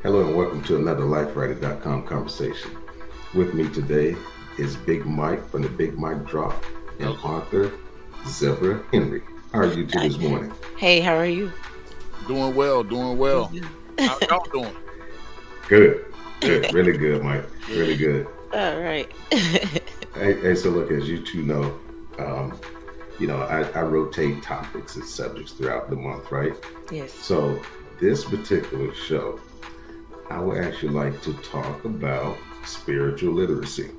Hello and welcome to another LifeWriter.com conversation. With me today is Big Mike from the Big Mike Drop and Author Zebbra Henry. How are you two this morning? Hey, how are you? Doing well, doing well. How y'all doing? Good. Really good, Mike. Really good. All right. Hey, so look, as you two know, I rotate topics and subjects throughout the month, right? Yes. So this particular show, I would actually like to talk about spiritual literacy.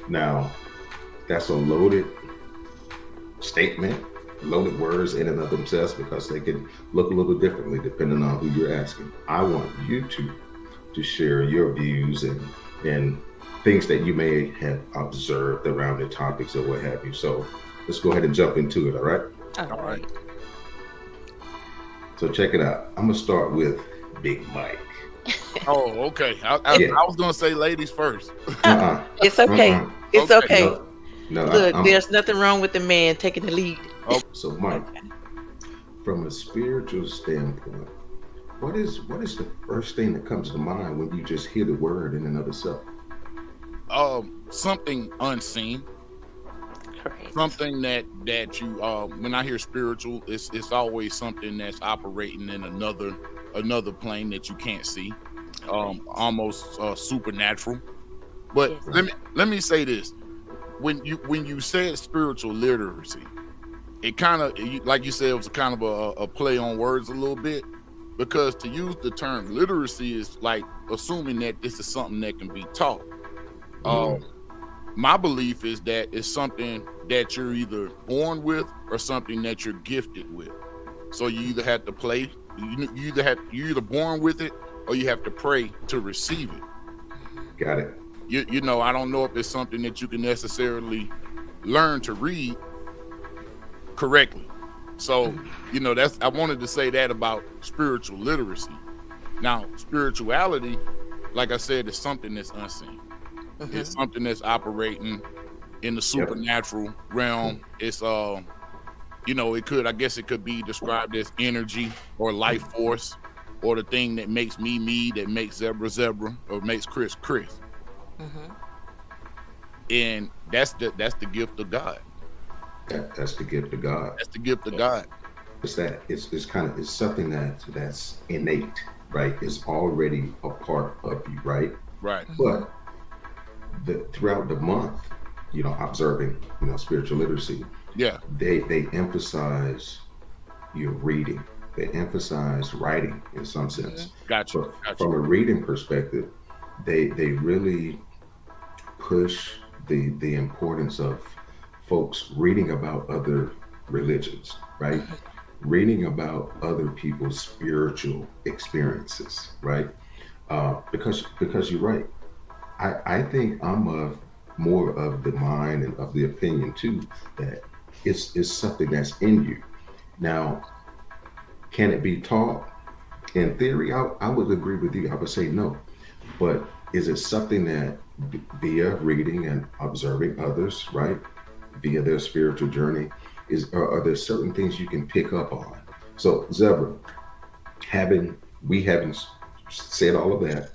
Now, that's a loaded statement, loaded words in and of themselves because they can look a little differently depending on who you're asking. I want you to share your views and things that you may have observed around the topics or what have you. So let's go ahead and jump into it, all right? All right. So check it out. I'm going to start with Big Mike. Oh, okay. I was going to say ladies first. It's okay. It's okay. No, look, there's nothing wrong with the man taking the lead. So, Mike, from a spiritual standpoint, what is the first thing that comes to mind when you just hear the word in and of itself? Something unseen. Correct. Something that you when I hear spiritual, it's always something that's operating in another plane that you can't see. Almost supernatural. But yes. let me say this. When you said spiritual literacy, it kind of, like you said, it was kind of a play on words a little bit, because to use the term literacy is like assuming that this is something that can be taught. My belief is that it's something that you're either born with or something that you're gifted with. So you either have to play, you're either born with it or you have to pray to receive it. Got it. You know, I don't know if it's something that you can necessarily learn to read correctly. So, I wanted to say that about spiritual literacy. Now, spirituality, like I said, is something that's unseen. Mm-hmm. It's something that's operating in the supernatural realm. It's I guess it could be described as energy or life force, or the thing that makes me, that makes Zebbra, or makes Chris. Mm-hmm. And that's the gift of God. That's the gift of God. That's the gift of God. It's something that's innate, right? It's already a part of you, right? Right. But throughout the month, observing, spiritual literacy, they emphasize your reading. They emphasize writing in some sense. Gotcha. From a reading perspective, they really push the importance of folks reading about other religions, right? Reading about other people's spiritual experiences, right? Because you're right. I think I'm more of the mind and of the opinion too that it's something that's in you. Now, can it be taught? In theory, I would agree with you. I would say no. But is it something that via reading and observing others, right, via their spiritual journey, are there certain things you can pick up on? So, Zebbra, we haven't said all of that,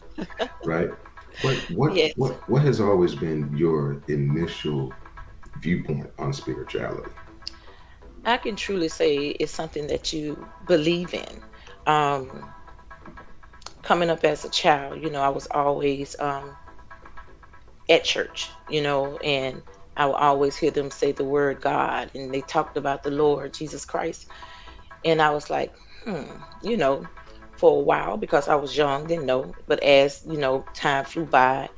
right? What has always been your initial viewpoint on spirituality? I can truly say it's something that you believe in. Coming up as a child, I was always at church, and I would always hear them say the word God, and they talked about the Lord Jesus Christ. And I was like, for a while, because I was young, didn't know. But as, time flew by,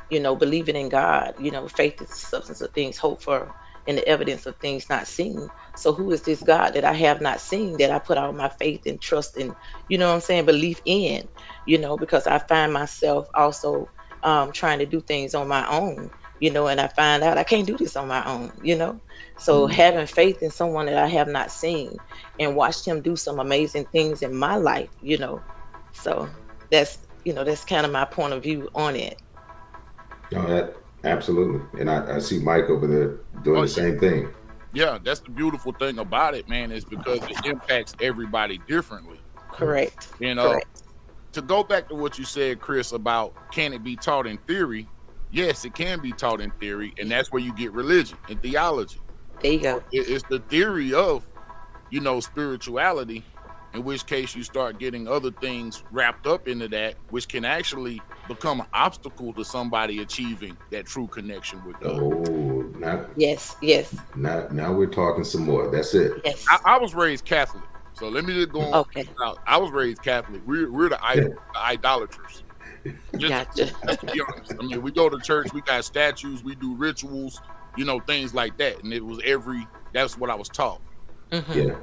believing in God, faith is the substance of things hoped for and the evidence of things not seen. So who is this God that I have not seen, that I put all my faith and trust and, belief in, because I find myself also trying to do things on my own, and I find out I can't do this on my own, So having faith in someone that I have not seen and watched him do some amazing things in my life, So that's kind of my point of view on it. No, that absolutely. And I see Mike over there doing the same thing. Yeah, that's the beautiful thing about it, man, is because it impacts everybody differently. Correct. You know, Correct. to go back to what you said, Chris, about can it be taught in theory? Yes, it can be taught in theory, and that's where you get religion and theology. There you So go. it's the theory of, spirituality, in which case you start getting other things wrapped up into that, which can actually become an obstacle to somebody achieving that true connection with God. Oh, not Yes, yes, now we're talking some more. That's it. yes. I was raised Catholic, so let me just go on. Okay, I was raised Catholic. We're the idolaters. Just gotcha. just to be honest, I mean, we go to church, we got statues, we do rituals, things like that, and that's what I was taught. Hmm. Yeah.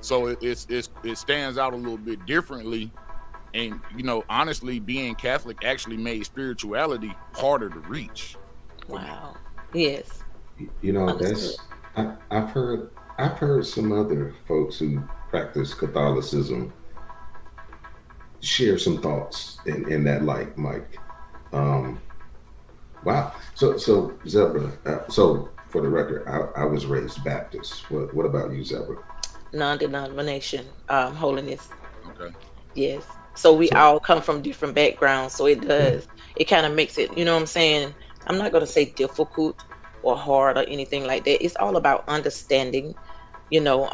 So it stands out a little bit differently, and honestly, being Catholic actually made spirituality harder to reach for me. Wow. Yes. Understood. That's I've heard some other folks who practice Catholicism share some thoughts in that light, Mike. Um, wow. So Zebra. So for the record, I was raised Baptist. What about you, Zebra? Non-denomination, holiness. Okay. Yes. So we So all come from different backgrounds. So it yeah. does. It kind of makes it, you know what I'm saying? I'm not going to say difficult or hard or anything like that. It's all about understanding, you know,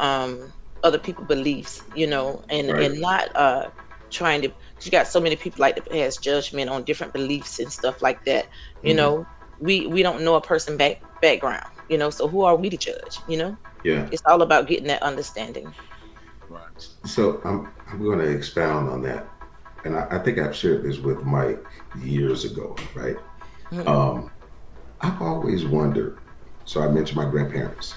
other people's beliefs, Right. and not trying to, 'cause you got so many people like to pass judgment on different beliefs and stuff like that. You Hmm. know, we don't know a person background, so who are we to judge? Yeah. It's all about getting that understanding. Right. So I'm going to expound on that, and I think I've shared this with Mike years ago. Right. Mhm. Um, I've always wondered. So I mentioned my grandparents.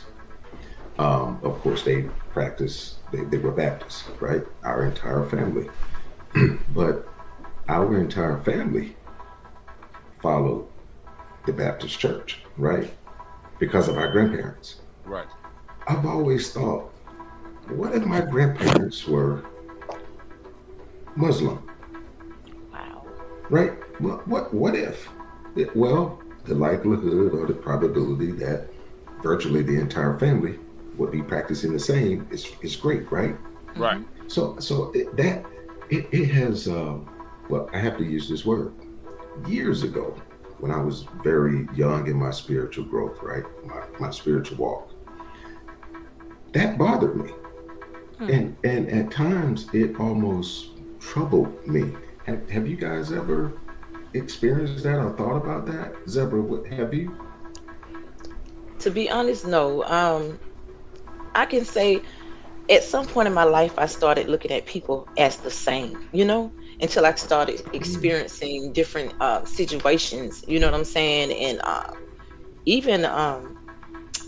Of course, they were Baptists, right? Our entire family. But our entire family followed the Baptist church, right? Because of our grandparents. Right. I've always thought, what if my grandparents were Muslim, Wow. right? What if? Well, the likelihood or the probability that virtually the entire family would be practicing the same is great, right? Right. Hmm. It has well, I have to use this word. Years ago, when I was very young in my spiritual growth, right? My spiritual walk, that bothered me. And at times it almost troubled me. Have you guys ever experienced that or thought about that? Zebra, what have you? To be honest, no. I can say at some point in my life, I started looking at people as the same, until I started Mm, experiencing different situations, you know what I'm saying? And even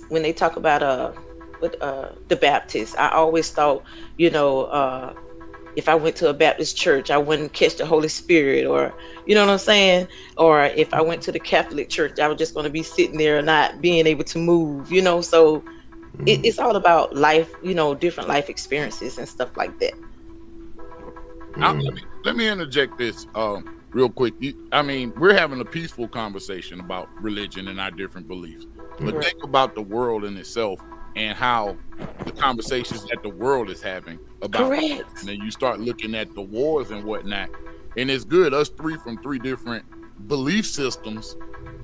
when they talk about the Baptists, I always thought, you know, uh, if I went to a Baptist church, I wouldn't catch the Holy Spirit, or you know what I'm saying? Or if I went to the Catholic church, I was just going to be sitting there not being able to move. So mm, it's all about life, different life experiences and stuff like that. mm. Let me interject this real quick. I mean, we're having a peaceful conversation about religion and our different beliefs, but Mm. Right. think about the world in itself and how the conversations that the world is having about religion. And Correct. then you start looking at the wars and whatnot, and it's good us three from three different belief systems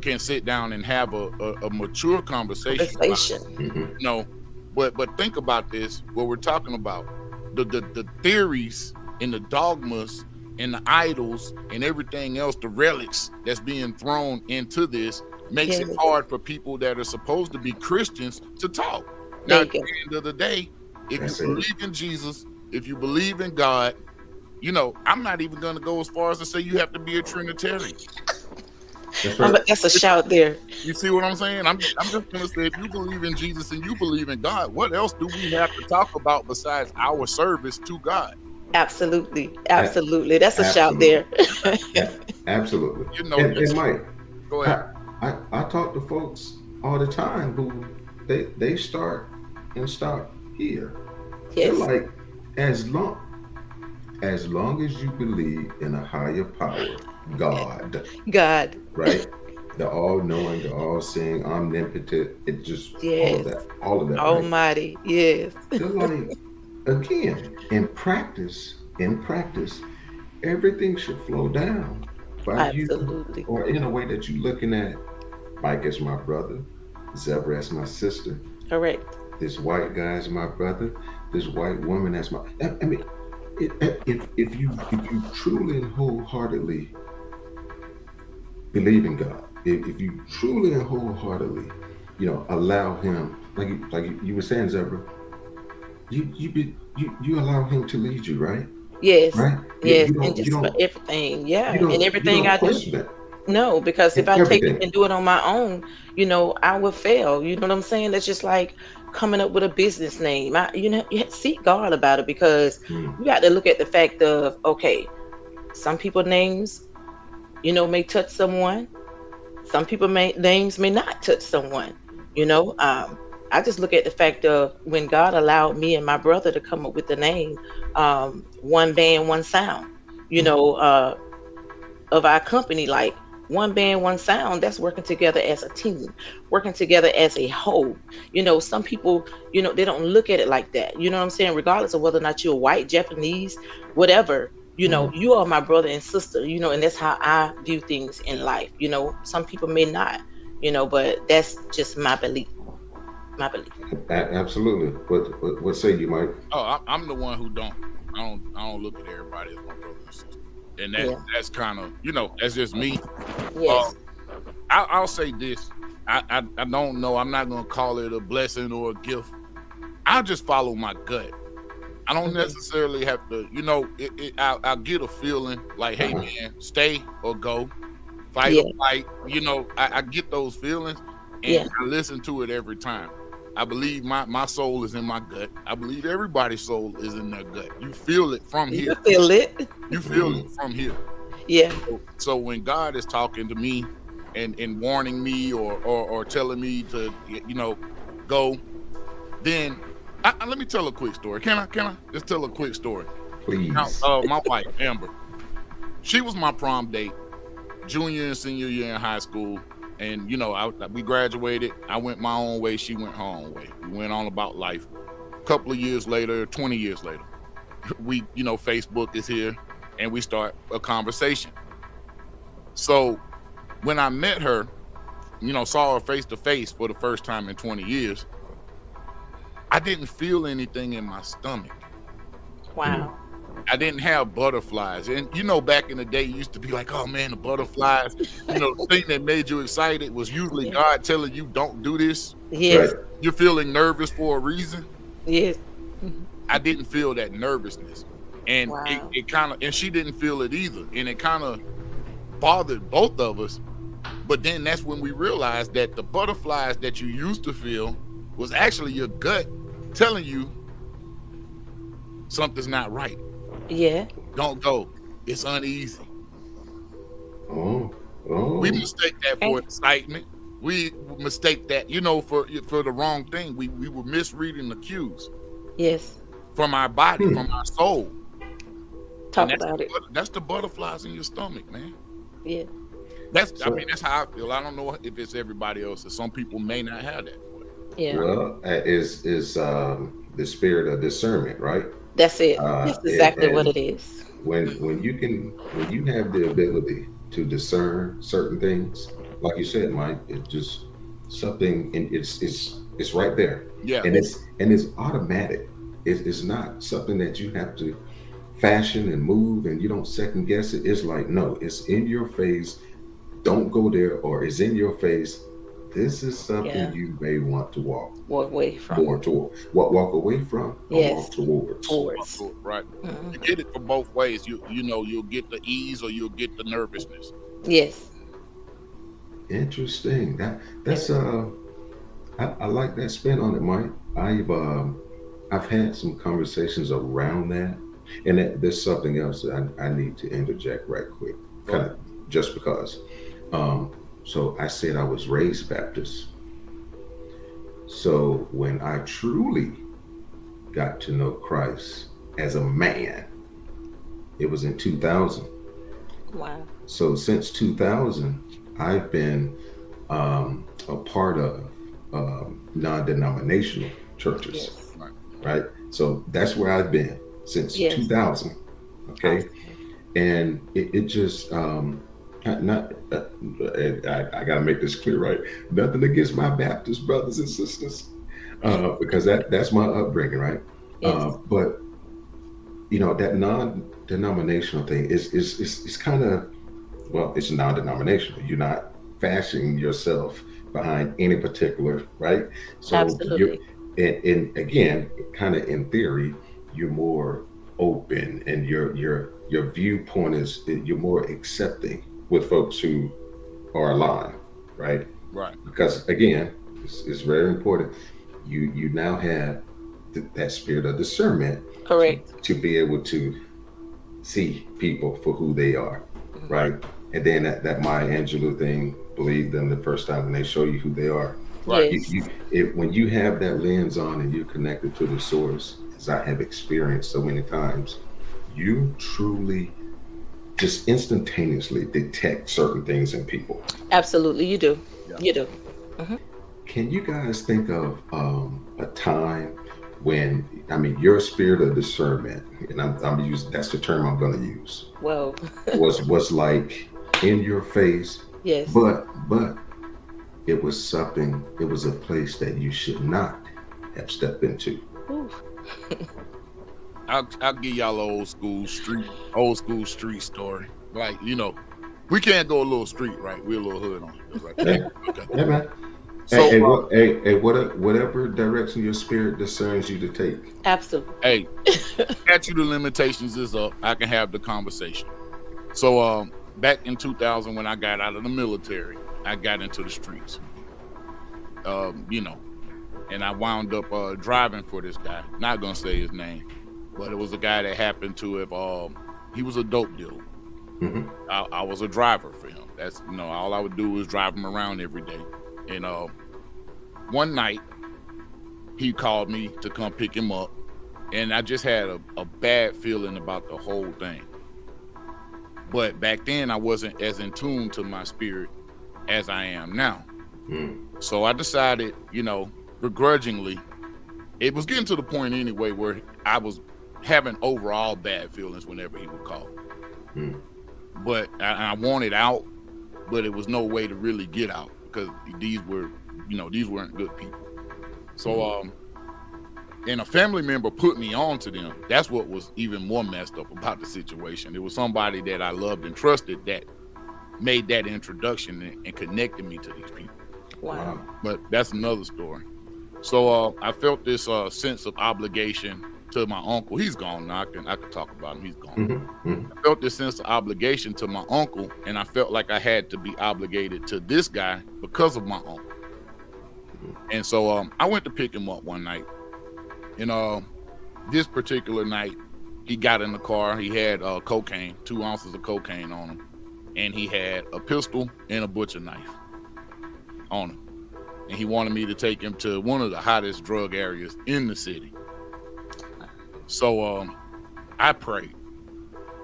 can sit down and have a mature conversation about Conversation. it. But think about this, what we're talking about, the theories and the dogmas and the idols and everything else, the relics that's being thrown into this, makes it Yes. hard for people that are supposed to be Christians to talk. There Now, you at go. the end of the day, if you That's it. believe in Jesus, if you believe in God, I'm not even going to go as far as to say you have to be a Trinitarian. That's right. But that's a shout there. You see what I'm saying? I'm just going to say, if you believe in Jesus and you believe in God, what else do we have to talk about besides our service to God? Absolutely. A- Absolutely. That's a shout Absolutely. there. Absolutely. You know, And just Mike, go ahead. I talk to folks all the time who they start and stop here. They're Yes. like, as long as you believe in a higher power, God, God. right? The all knowing, the all seeing, omnipotent, it just Yes. all of that, right? Almighty. Yes. They're like, again, in practice, everything should flow down by you, Absolutely. or in a way that you're looking at Mike as my brother, Zebra as my sister, Correct. this white guy as my brother, this white woman as my. I mean, if you truly and wholeheartedly believe in God, if you truly and wholeheartedly, allow Him, like you were saying, Zebra, you allow Him to lead you, right? Yes. Right? You Yes. you And don't you just for don't everything. you Yeah. And don't you everything don't I do. question it No, because if in I take it everything. and do it on my own, I will fail. You know what I'm saying? That's just like coming up with a business name. You seek God about it, because Mm, you got to look at the fact of, okay, some people names, may touch someone. Some people may names may not touch someone. You Right. know, I just look at the fact of when God allowed me and my brother to come up with the name, one band, one sound. You mm, know, of our company, like one band, one sound, that's working together as a team, working together as a whole. Some people, they don't look at it like that. You know what I'm saying? Regardless of whether or not you're white, Japanese, whatever, mm. you are my brother and sister, and that's how I view things in life. Some people may not, but that's just my belief. My belief. Absolutely. What say you, Mike? Oh, I'm the one who don't. I don't look at everybody as my brother and sister, and Yeah. that's kind of that's just me. Uh, Yes. I'll say this. I don't know. I'm not gonna call it a blessing or a gift. I just follow my gut. I don't Hmm. necessarily have to. I'll get a feeling like, hey Uh-uh. man, stay or go, fight or Yeah. fight. I get those feelings, and Yeah. I listen to it every time. I believe my soul is in my gut. I believe everybody's soul is in their gut. You feel it from You here. can feel it. You feel it Mm. from here. Yeah. So when God is talking to me and warning me or telling me to go, then let me tell a quick story. Can I just tell a quick story? Now, Please. my wife Amber, she was my prom date, junior and senior year in high school, and we graduated. I went my own way. She went her own way. We went on about life. A couple of years later, 20 years later, Facebook is here, and we start a conversation. So when I met her, saw her face to face for the first time in 20 years, I didn't feel anything in my stomach. Mm. Wow. I didn't have butterflies. And back in the day, it used to be like, oh man, the butterflies, the thing that made you excited was usually Yeah. God telling you, don't do this. Yes. Right. You're feeling nervous for a reason. Yes. Mhm. I didn't feel that nervousness. And it, Wow. it kind of, and she didn't feel it either. And it kind of bothered both of us. But then that's when we realized that the butterflies that you used to feel was actually your gut telling you something's not right. Yeah. Don't go. It's uneasy. Oh. We Oh. mistake that for Okay. excitement. We mistake that, for the wrong thing. We were misreading the cues Yes. from our body, from Hmm. our soul, and Talk about it. that's the butterflies in your stomach, man. Yeah. I So, mean, that's how I feel. I don't know if it's everybody else. Some people may not have that. Yeah. well, is the spirit of discernment, right? That's it. That's exactly what And it is. when you have the ability to discern certain things, like you said, Mike, it just something, and it's right there, Yeah, and Yes. it's automatic. It's not something that you have to fashion and move, and you don't second guess it. It's like, no, it's in your face. Don't go there, or it's in your face. This is something Yeah. you may want to walk Walk away from. more toward. Walk away from, or Yes. walk towards. Towards. right. You Mhm. get it for both ways. You'll get the ease or you'll get the nervousness. Yes. Interesting. That's Yes. I like that spin on it, Mike. I've had some conversations around that, and there's something else that I need to interject right quick, Go kind ahead. of just because. Um, so I said I was raised Baptist. So when I truly got to know Christ as a man, it was in 2000. Wow. So since 2000, I've been a part of non-denominational churches, Yes. Right. right? So that's where I've been since Yes. 2000. Okay, Awesome. and it just not I gotta make this clear, right? Nothing against my Baptist brothers and sisters, because that's my upbringing, right? Yes, But that non-denominational thing is kind of, well, it's non-denominational. You're not fashioning yourself behind any particular, right? So you're, absolutely. and again, kind of in theory, you're more open, and your viewpoint is, you're more accepting with folks who are aligned, right? Right. Because again, it's very important. You now have that spirit of discernment to Correct. be able to see people for who they are, Mhm. Right. right? And then that Maya Angelou thing, believe them the first time when they show you who they are. Right. Yes, When you have that lens on and you're connected to the source, as I have experienced so many times, you truly just instantaneously detect certain things in people. absolutely. You do. Yeah. You do. Hmm. Can you guys think of a time when, I mean, your spirit of discernment, and I'm using, that's the term I'm going to use, Well, was like in your face, yes. but it was something, it was a place that you should not have stepped into. Ooh. I'll give y'all an old school street story. Like, we can't go a little street, right? We're a little hood on it, right? Hey, Okay. hey man. So, Whatever direction your spirit discerns you to take. Absolutely. hey, statute of limitations is up. I can have the conversation. So, back in 2000, when I got out of the military, I got into the streets. You know, and I wound up driving for this guy. Not gonna say his name, but it was a guy that happened to have. He was a dope dealer. Hmm. I was a driver for him. That's all I would do was drive him around every day. And one night he called me to come pick him up, and I just had a bad feeling about the whole thing. But back then I wasn't as in tune to my spirit as I am now. Mm. So I decided, begrudgingly, it was getting to the point anyway where I was having overall bad feelings whenever he would call. Mm. But I wanted out, but it was no way to really get out because these weren't good people. So, and a family member put me on to them. That's what was even more messed up about the situation. It was somebody that I loved and trusted that made that introduction and connected me to these people. Wow. But that's another story. So I felt this sense of obligation to my uncle. He's gone now. I can talk about him. He's gone. Mm-hmm. Mm-hmm. I felt this sense of obligation to my uncle, and I felt like I had to be obligated to this guy because of my uncle. And so I went to pick him up one night. And this particular night, he got in the car. He had cocaine, 2 ounces of cocaine on him. And he had a pistol and a butcher knife on him. And he wanted me to take him to one of the hottest drug areas in the city. So I prayed.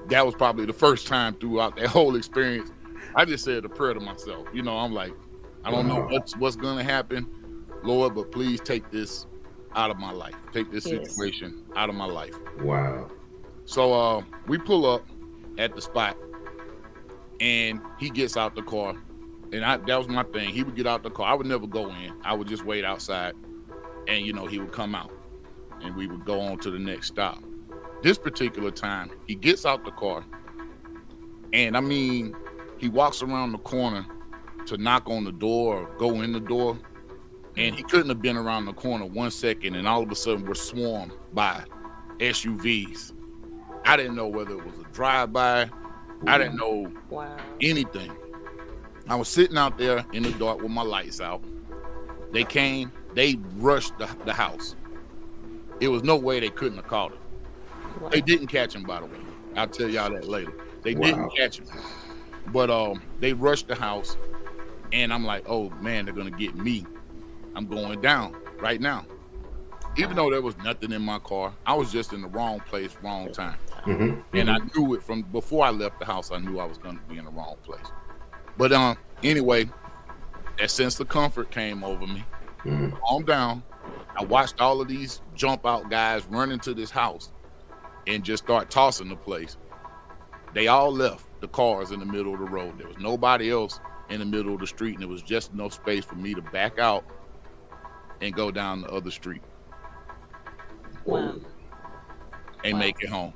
That was probably the first time throughout that whole experience. I just said a prayer to myself. I'm like, I don't know what's going to happen, Lord, but please take this out of my life. Take this situation out of my life. Wow. So we pull up at the spot, and he gets out the car. And that was my thing. He would get out the car. I would never go in. I would just wait outside, and he would come out, and we would go on to the next stop. This particular time, he gets out the car, and I mean, he walks around the corner to knock on the door or go in the door, and he couldn't have been around the corner 1 second, and all of a sudden we're swarmed by SUVs. I didn't know whether it was a drive-by. I didn't know anything. I was sitting out there in the dark with my lights out. They came, they rushed the house. It was no way they couldn't have caught him. Wow. They didn't catch him, by the way. I'll tell y'all that later. They didn't catch him. But they rushed the house, and I'm like, oh man, they're gonna get me. I'm going down right now. Even though there was nothing in my car, I was just in the wrong place, wrong time. Mm-hmm. And I knew it from before I left the house. I knew I was gonna be in the wrong place. But anyway, that sense of comfort came over me. Mm-hmm. Calm down. I watched all of these jump out guys run into this house and just start tossing the place. They all left the cars in the middle of the road. There was nobody else in the middle of the street, and there was just enough space for me to back out and go down the other street Wow. and Wow. make it home.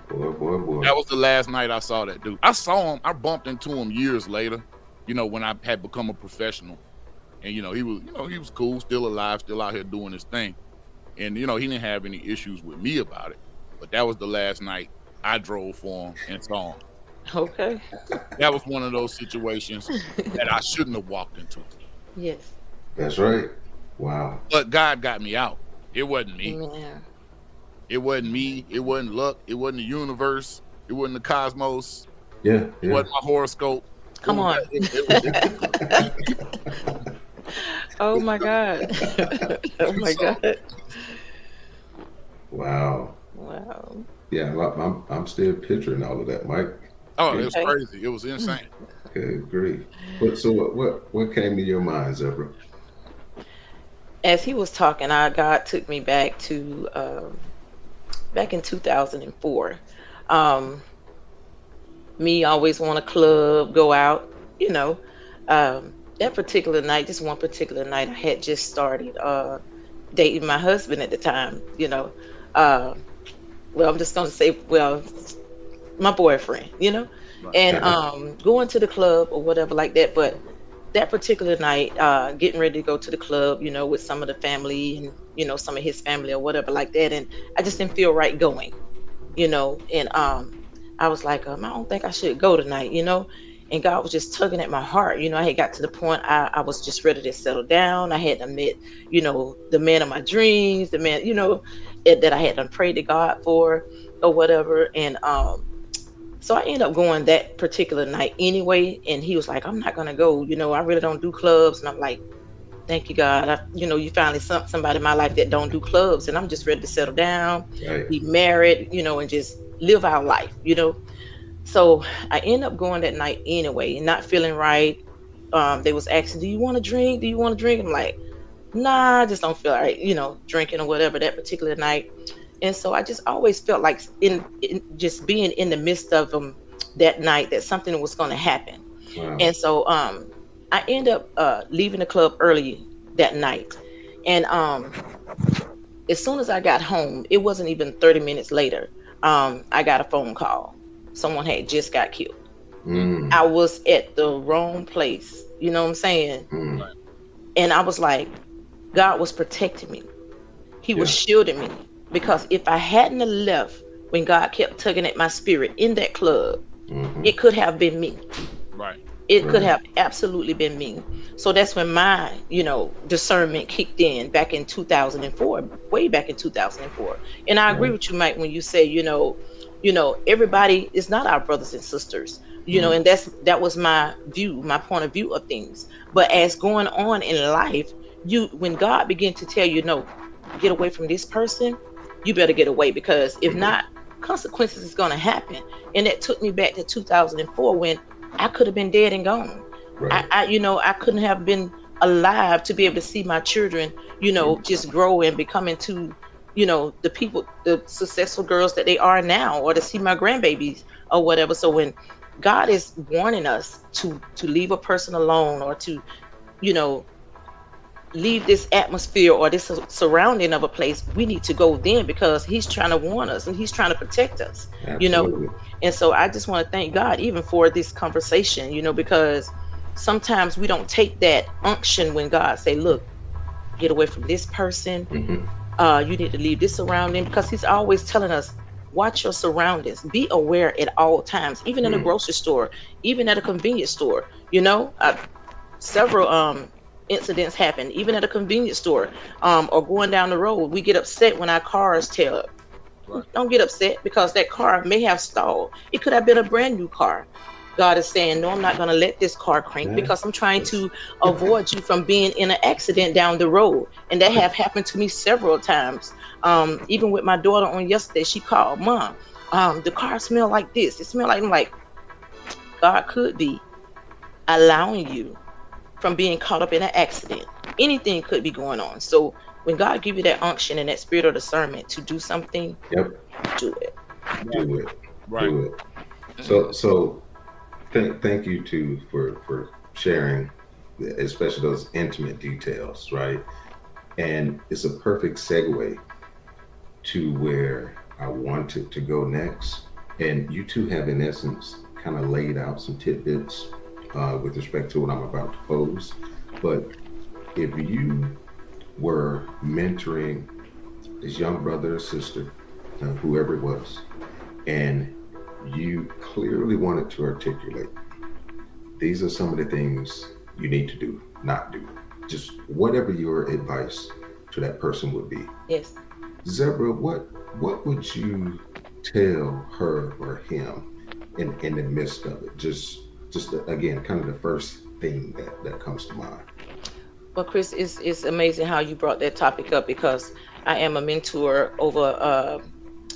Boy. That was the last night I saw that dude. I saw him. I bumped into him years later, when I had become a professional. And, he was cool, still alive, still out here doing his thing. And, he didn't have any issues with me about it. But that was the last night I drove for him and saw him. Okay. That was one of those situations that I shouldn't have walked into. Yes. That's right. Wow. But God got me out. It wasn't me. Amen. It wasn't me. It wasn't luck. It wasn't the universe. It wasn't the cosmos. Yeah. It wasn't my horoscope. Come on. Oh my God. Oh my God. Wow. Wow. Yeah, I'm still picturing all of that, Mike. Oh, it was crazy. It was insane. Okay, great. So what came to your mind, Zebbra? As he was talking, God took me back to back in 2004. Me always want a club, go out, that particular night, just one particular night, I had just started dating my husband at the time, well, I'm just gonna say, well, my boyfriend, and going to the club or whatever like that. But that particular night, getting ready to go to the club, with some of the family and some of his family or whatever like that, and I just didn't feel right going, and I was like, I don't think I should go tonight, and God was just tugging at my heart. I had got to the point I was just ready to settle down. I had met, the man of my dreams, the man, that I had done prayed to God for or whatever. And so I ended up going that particular night anyway. And he was like, I'm not going to go. I really don't do clubs. And I'm like, thank you, God. You finally somebody in my life that don't do clubs. And I'm just ready to settle down, Right. be married, and just live our life. So I ended up going that night anyway, not feeling right. They was asking, do you want to drink? Do you want to drink? I'm like, nah, I just don't feel right, drinking or whatever that particular night. And so I just always felt like in just being in the midst of them that night, that something was going to happen. Wow. And so I ended up leaving the club early that night. And as soon as I got home, it wasn't even 30 minutes later, I got a phone call. Someone had just got killed. I was at the wrong place. You know what I'm saying? And I was like, God was protecting me. He was shielding me. Because if I hadn't have left when God kept tugging at my spirit in that club, it could have been me. Right. It could have absolutely been me. So that's when my, discernment kicked in back in 2004, way back in 2004. And I agree with you, Mike, when you say, everybody is not our brothers and sisters, and that was my view, my point of view of things. But as going on in life, when God began to tell you, no, get away from this person, you better get away, because if not, consequences is going to happen. And that took me back to 2004 when I could have been dead and gone. Right. I couldn't have been alive to be able to see my children, just grow and become into, the people, the successful girls that they are now, or to see my grandbabies or whatever. So when God is warning us to leave a person alone, or to, leave this atmosphere or this surrounding of a place, we need to go then, because he's trying to warn us and he's trying to protect us. Absolutely. And so I just want to thank God even for this conversation, because sometimes we don't take that unction when God say, look, get away from this person. You need to leave this surrounding, because he's always telling us, watch your surroundings, be aware at all times, even in a grocery store, even at a convenience store. Several incidents happen, even at a convenience store, or going down the road. We get upset when our cars tail up. Right. Don't get upset, because that car may have stalled. It could have been a brand new car. God is saying, no, I'm not going to let this car crank, because I'm trying to avoid you from being in an accident down the road. And that have happened to me several times. Even with my daughter on yesterday, she called, Mom, the car smell like this. It smell like, I'm like, God could be allowing you from being caught up in an accident. Anything could be going on. So when God give you that unction and that spirit of discernment to do something, do it. Do it. Right. Do it. So thank you too for sharing, especially those intimate details, right? And it's a perfect segue to where I wanted to go next. And you two have, in essence, kind of laid out some tidbits with respect to what I'm about to pose. But if you were mentoring this young brother or sister, whoever it was, and you clearly wanted to articulate, these are some of the things you need to do, not do, just whatever your advice to that person would be. Yes. Zebra, what would you tell her or him in the midst of it? Just again, kind of the first thing that comes to mind. Well, Chris, it's amazing how you brought that topic up because I am a mentor over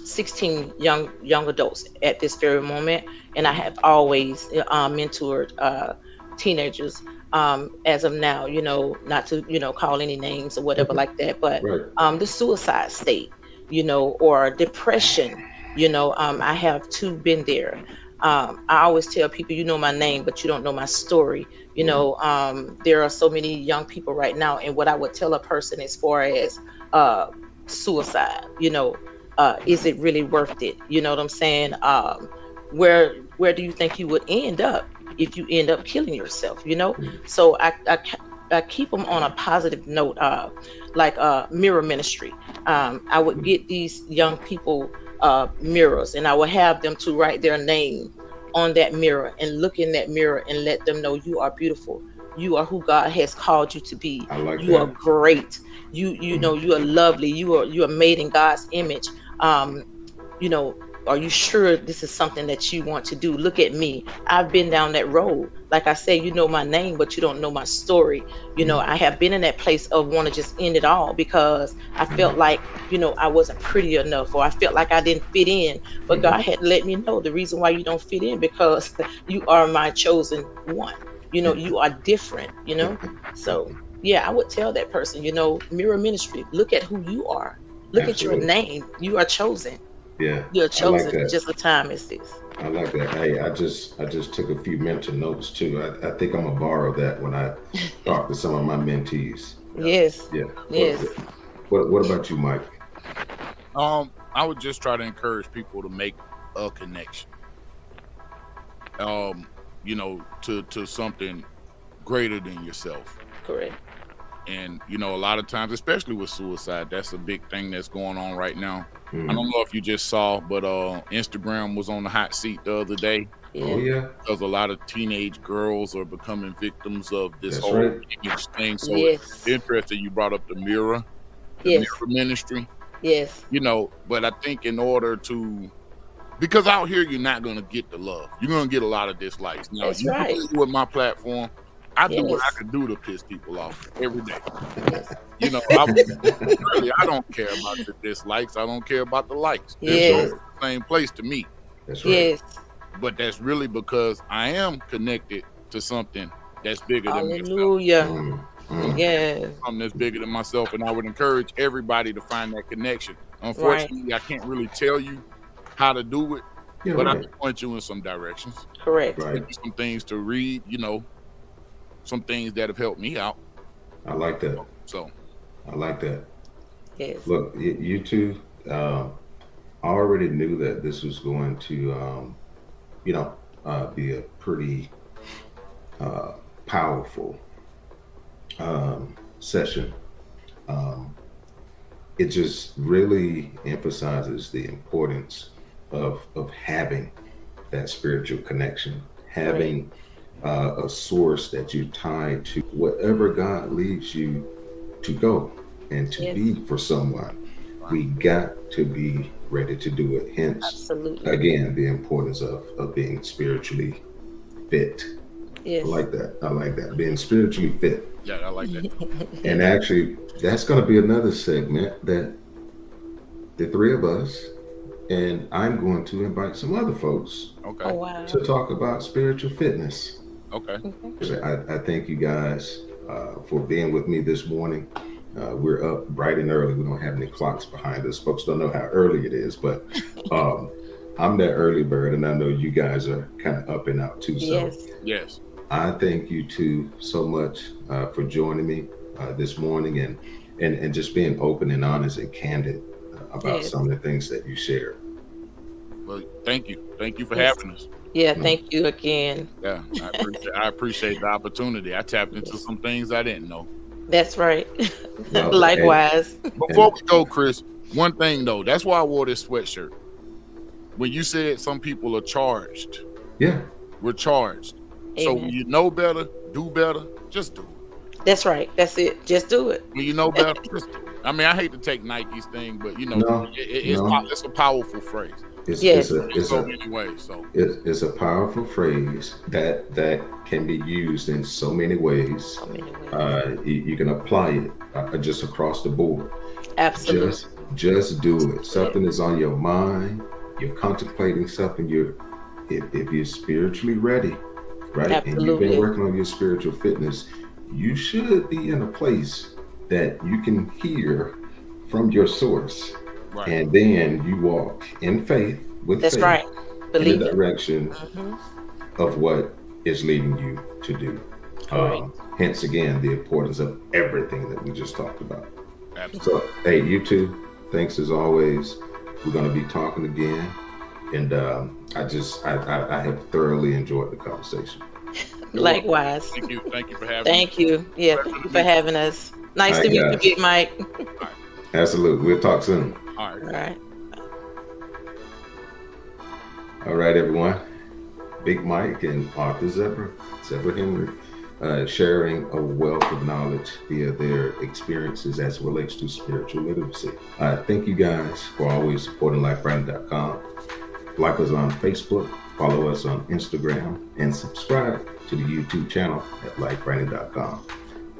16 young adults at this very moment, and I Mhm. have always mentored teenagers. As of now, not to call any names or whatever Okay. like that, but Right. the suicide state, or depression. I have too been there. I always tell people, you know my name, but you don't know my story. Mm. There are so many young people right now, and what I would tell a person as far as uh suicide, is it really worth it? You know what I'm saying? Where do you think you would end up if you end up killing yourself? Mm. So I keep them on a positive note, like mirror ministry. I would Mm. get these young people mirrors, and I would have them to write their name on that mirror and look in that mirror and let them know you are beautiful. You are who God has called you to be. I like You are that. great. You are lovely. You are made in God's image. Um, you know, are you sure this is something that you want to do? Look at me. I've been down that road. Like I say, you know my name, but you don't know my story. Mm. I have been in that place of want to just end it all because I felt Mm. like, I wasn't pretty enough, or I felt like I didn't fit in. But Mm. God had let me know the reason why you don't fit in because you are my chosen one. You are different, So yeah, I would tell that person, mirror ministry, look at who you are. Look at your Absolutely. name. You are chosen. Yeah. You're I like chosen for that. just a time as this. I like that. Hey, I just took a few mental notes too. I think I'm gonna borrow that when I talk to some of my mentees. Yeah. Yes. Yeah. What Yes. what what about you, Mike? I would just try to encourage people to make a connection. Um, to something greater than yourself. Correct. And a lot of times, especially with suicide, that's a big thing that's going on right now. I don't Mm. know if you just saw, but Instagram was on the hot seat the other day Oh Yeah. yeah, because a lot of teenage girls are becoming victims of this that's whole right. image thing. So it's Yes. interesting you brought up the mirror Yes. ministry, Yes. but I think in order to, because out here you're not gonna get the love. You're gonna get a lot of dislikes. Now, That's you right. familiar with my platform. I do what I Yes. can do to piss people off every day. Yes. I really, I don't care about your dislikes. I don't care about the likes. They're That's both Yes. right. the same place to me. That's right. Yes. But that's really because I am connected to something that's bigger than myself. Hallelujah. Mm. I'm Mm. connected to Yes. something that's bigger than myself, and I would encourage everybody to find that connection. Right. Unfortunately, I can't really tell you how to do it, Yeah. but I Right. can point you in some directions, Correct. Right. give you some things to read, some things that have helped me out. I like that. So I like that. Yes. Look, you two. I already knew that this was going to, you know, be a pretty uh, powerful session. Um, it just really emphasizes the importance of having that spiritual connection, Correct. having a source that you tie to whatever God leads you to go and to Yes. be for someone. We got to be ready to do it. Hence, Absolutely. again, the importance of being spiritually fit. I Yes. like that. I like that. Being spiritually fit. yeah, I like that too. And actually, that's going to be another segment that the three of us, and I'm going to invite some other folks Oh Okay, wow. to talk about spiritual fitness. okay. Okay. I thank you guys for being with me this morning. We're up bright and early. We don't have any clocks behind us. Folks don't know how early it is, but um, I'm that early bird, and I know you guys are kind of up and out too. So Yes. Yes. I thank you two so much for joining me this morning, and just being open and honest and candid about Yes. some of the things that you shared. Well, thank you. Thank you for Yes. having us. Yeah, No, thank you again. Yeah, I appreciate the opportunity. I tapped into Yes. some things I didn't know. That's right. well, Likewise. Before and we go, Chris, one thing though, that's why I wore this sweatshirt. When you said some people are charged, yeah, we're charged. So when Amen. you know better, do better, just do it. That's right. That's it. Just do it. When you know better, just do it. I mean, I hate to take Nike's thing, but you know, no, no, it's a powerful phrase it's Yes. a in it's so a many ways. So it's a powerful phrase that can be used in so many ways. So many ways. You can apply it just across the board. Absolutely. Just do it. Yeah. Something is on your mind. You're contemplating something. If you're spiritually ready, right, and you've been Absolutely. working on your spiritual fitness, you should be in a place that you can hear from your source, right, and then you walk in faith with That's faith right. in the Believe it. direction Hmm. of what is leading you to do. Correct. Hence, again, the importance of everything that we just talked about. absolutely. So, hey, you two, thanks as always. We're going to be talking again. And I have thoroughly enjoyed the conversation. You're welcome. Likewise. Thank you for having me. Thank you. Yeah, Pleasure thank to you for meet you. having us. All Nice right, to meet you, guys. Big Mike. All right, Absolutely. We'll talk soon. all All right. right. All right, everyone. Big Mike and Author Zebbra Henry, sharing a wealth of knowledge via their experiences as it relates to spiritual literacy. Thank you guys for always supporting LifeWriting.com. Like us on Facebook, follow us on Instagram, and subscribe to the YouTube channel at LifeWriting.com.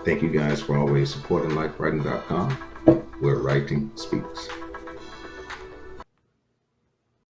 Thank you guys for always supporting LifeWriting.com, where writing speaks.